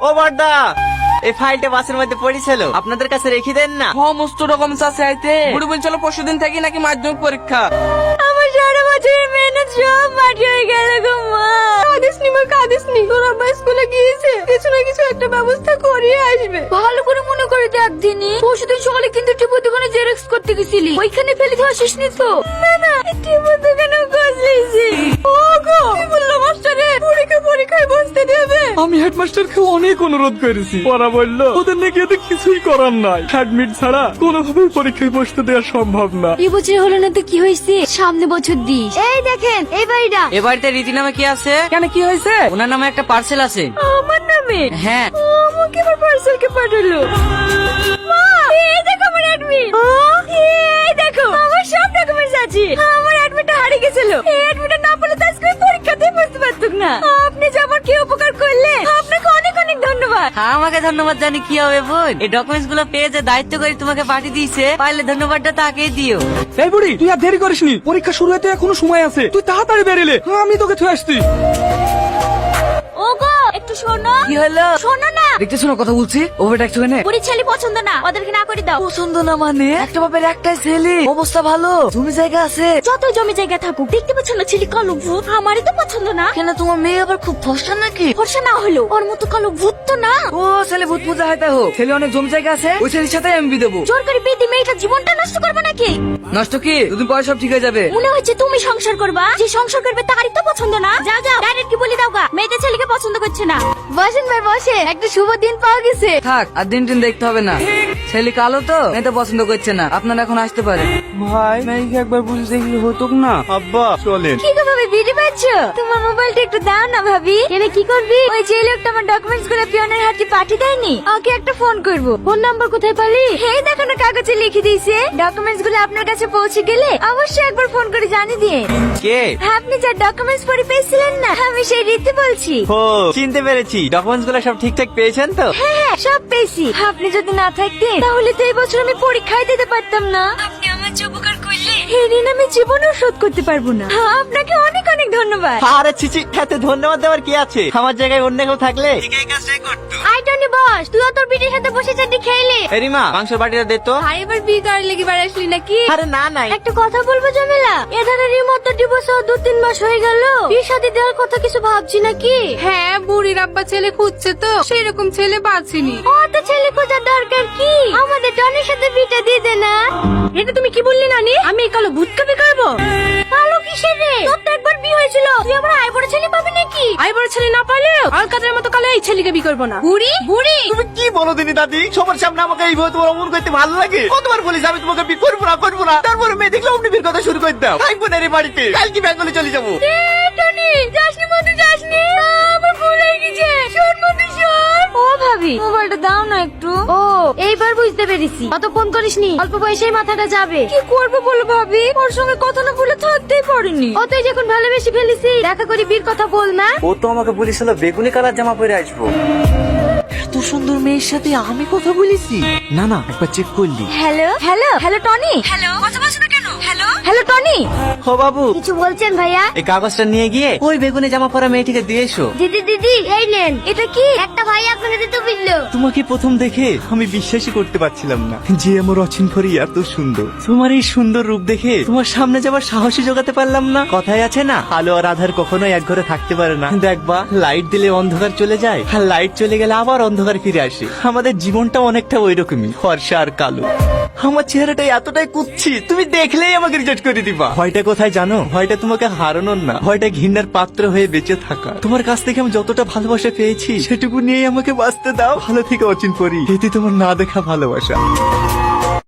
ও বড়দা, এই ফাইলটা বাসের মধ্যে পড়েছিল, আপনাদের কাছে রেখে দেন না। সমস্ত রকম চাষে আইতে বুড়ি বলছিল পরশুদিন থেকে নাকি মাধ্যমিক পরীক্ষা। আমার সারা বছরের মেহনত সব মাটি হয়ে গেল গো মা। কাঁদিসনি মা, কাঁদিসনি। তোর আব্বা স্কুলে গিয়েছে, কিছু না কিছু একটা ব্যবস্থা করিয়ে আসবে। ভালো করে মনে করে দেখ দিনি, পরশুদিন সকালে কিন্তু টিপুর দোকানে জেরক্স করতে গেছিলি, ওইখানে ফেলে দিয়ে আসিসনি তো? না না, টিপুর দোকানেও খোঁজ লিয়েছি। ও গো, কি বললো মাস্টারে? পরীক্ষায় বসতে দেবে? আমি হেডমাস্টারকে অনেক অনুরোধ করেছি, ওরা বলল ওদের নাকি এতে কিছুই করার নাই, অ্যাডমিট ছাড়া কোনোভাবেই পরীক্ষায় বসতে দেওয়া সম্ভব না। এই বছর হলো না তো কি হয়েছে, সামনে বছর দিস। এই দেখেন এই বাড়িটা। এ বাড়িতে রীতি নামে কি আছে? কেন, কি হয়েছে? ওনার নামে একটা পার্সেল আছে। আমার নামে? হ্যাঁ। আমাকে আমার পার্সেল কে পাঠালো? মা, এই দেখো আমার অ্যাডমিট। এই দেখো আমার সব ডকুমেন্টস আছে। আমার অ্যাডমিটটা হারিয়ে গেছিল, এই অ্যাডমিটটা না পেলে তো আজকে আমি পরীক্ষাতেই বসতে পারতুম না। আপনি যে আমার কি উপকার করলেন, আপনাকে অনেক অনেক ধন্যবাদ। আমাকে ধন্যবাদ জানি কি হবে বোন, এই ডকুমেন্টস গুলো পেয়ে যে দায়িত্ব করে তোমাকে পাঠিয়ে দিয়েছে, পারলে ধন্যবাদটা তাকেই দিও। এই বুড়ি, তুই আর দেরি করিসনি, পরীক্ষা শুরু হতে এখনো সময় আছে, তুই তাড়াতাড়ি বেরিলে, আমি তোকে থুয়ে আসছি। ওগো একটু শোনো। কি হলো? শোনো না, দেখতে শোনো কথা বলছি, ওভাবে ডাকছো কেন? বুড়ি ছেলে পছন্দ না, ওদেরকে না করে দাও। পছন্দ না মানে? একটা বাপের একটাই ছেলে, অবস্থা ভালো, জমি জায়গা আছে। যত জমি জায়গা থাকুক, দেখতে পাচ্ছ না ছেলে কালো ভূত, আমারই তো পছন্দ না। কেন, তোমার মেয়ে আবার খুব ফসা নাকি? ফর্সা না হলো ওর মতো কালো ভূত তো না। ও ছেলে ভূত পূজা হয় তাই হোক, ছেলে অনেক জমি জায়গা আছে, ওই ছেলের সাথে আমি বিয়ে দেবো। জোর করে বিয়ে দিয়ে মেয়েটার জীবনটা নষ্ট করবো নাকি? নষ্ট কি, দুদিন পরে সব ঠিক হয়ে যাবে। মনে হচ্ছে তুমি সংসার করবা, যে সংসার করবে তারই তো পছন্দ না। যাও যাও, ডাইরেক্ট কি বলে দাও গা, মেয়েদের ছেলেকে পছন্দ করছে না। বসেন ভাই বসে, একটা শুভ দিন পাওয়া গেছে। থাক, আর দিন টিন দেখতে হবে না, ছেলে কালো তো মেয়ে তো পছন্দ করছে না, আপনারা এখন আসতে পারে। ভাই, মেয়েকে একবার বুঝে দেখলে হতো না? আব্বা চলেন। কি গো ভাবি, বিড়ি পাচ্ছ? তোমার মোবাইলটা একটু দাও না ভাবি। এনে কি করবি? ওই যে লোকটা আমার ডকুমেন্টস গুলো পিয়নের হাতে পাঠিয়ে দেয়নি, ওকে একটা ফোন করব। ফোন নাম্বার কোথায় পালি? এই দেখো না, কাগজে লিখে দিয়েছে। ডকুমেন্টস গুলো আপনার কাছে পৌঁছে গেলে অবশ্যই একবার ফোন করে জানিয়ে দিয়ে। কে? আপনি যা ডকুমেন্টস পড়ে পেয়েছিলেন না, আমি সেই রীতি বলছি। ও, চিনতে পেরেছি। ডকুমেন্টস গুলো সব ঠিকঠাক পেয়েছেন তো? হ্যাঁ সব পেয়েছি। আপনি যদি না থাকতেন তাহলে তো এই বছর আমি পরীক্ষায় দিতে পারতাম না। আপনি আমার যে উপকার করলে, এই ঋণ আমি জীবনেও শোধ করতে পারবো না। আপনাকে অনেক অনেক ধন্যবাদ। আরে চিচি, এতে ধন্যবাদ দেওয়ার কি আছে? আমার জায়গায় অন্য কেউ থাকলে এই কাজটাই করতো। আই টনি বস, তুইও তোর বিটির সাথে বসে চাটি খেলে। এরিমা, মাংসের বাটিটা দে তো। আর এবার বিয়ে করার লেগে বার আসলি নাকি? আরে না নাই। একটা কথা বলবো জমেলা, এধারে রিমোট তো ডিভোর্স 2-3 মাস হয়ে গেল, বিয়ে শাদী দেওয়ার কথা কিছু ভাবছি নাকি? হ্যাঁ, বুড়ির আব্বা ছেলে খুঁজছে তো, সেরকম ছেলে পাচ্ছিনি। ও তো ছেলে খোঁজার দরকার কি, আমাদের টনির সাথে বিটা দিয়ে দে না। এটা তুমি কি বললি নানি? আমি এই কালো ভূতকে বিয়ে করবো? কালো কিসের রে? তোর তো একবার বিয়ে হয়েছিল, তুই আমার আই বড় ছেলে পাবি নাকি? আই বড় ছেলে না পালেও আলকাদের মতো কালে এই ছেলেকে বিয়ে করবো না। বুড়ি বুড়ি, তুমি কি বলো দিনি দাদি? সবার সামনে আমাকে এইভাবে তোমার অমন করতে ভালো লাগে? কতবার বলিস আমি তোমাকে বিয়ে করবো না করবো না, তারপরে মেয়ে দেখলে অমনি বিয়ের কথা শুরু করে দাও। থাকবো না রে বাড়িতে, কালকে বেঙ্গলে চলে যাবো। টনি যাসনি মধু, যাসনি, আমার ভুল হয়ে গেছে। শোন মধু শোন। ও ভাবি, মোবাইলটা দাও না একটু। ও এইবার বুঝতে পেরেছি, অত ফোন করিসনি, অল্প বয়সেই মাথাটা যাবে। কি করবো বলো ভাবি, ওর সঙ্গে কথা না বলে থাকতেই পারিনি। অতই যখন ভালোবেসে ফেলেছি, দেখা করি বিয়ের কথা বল না। ও তো আমাকে বলেছিল বেগুনি কালার জামা পরে আসবো। এত সুন্দর মেয়ের সাথে আমি কথা বলেছি? না না, একবার চেক করলি? Hello hello hello Tony, hello কথা বলছো না কেন? Hello hello Tony. ও বাবু, কিছু বলছেন ভাইয়া? এই কাগজটা নিয়ে গিয়ে ওই বেগুনি জামা পরা মেয়েটিকে দিয়ে এসো। দিদি দিদি এই নেন, এটা কি? একটা ভাই আপনাকে দিতে বললো। তোমাকে প্রথম দেখে আমি বিশ্বাসই করতে পারছিলাম না যে আমার অচিন পরি এত সুন্দর। তোমার এই সুন্দর রূপ দেখে তোমার সামনে যাবার সাহসী জোগাতে পারলাম না। কথায় আছে না, আলো আর আধার কখনোই এক ঘরে থাকতে পারে না। দেখবা, লাইট দিলে অন্ধকার চলে যায়, আর লাইট চলে গেলে আবার অন্ধকার ফিরে আসে। আমাদের জীবনটা অনেকটা ওই রকমই, ফর্সা আর কালো। আমার চেহারাটা এতটাই কুচ্ছি, তুমি দেখলেই আমাকে রিজেক্ট করে দিবা। ভয়টা কোথায় জানো? ভয়টা তোমাকে হারানোর না, ভয়টা ঘৃণার পাত্র হয়ে বেঁচে থাকা। তোমার কাছ থেকে আমি যতটা ভালোবাসা পেয়েছি, সেটুকু নিয়ে আমাকে বাঁচতে দাও। ভালো থেকে অচিন পরি, এতে তোমার না দেখা ভালোবাসা।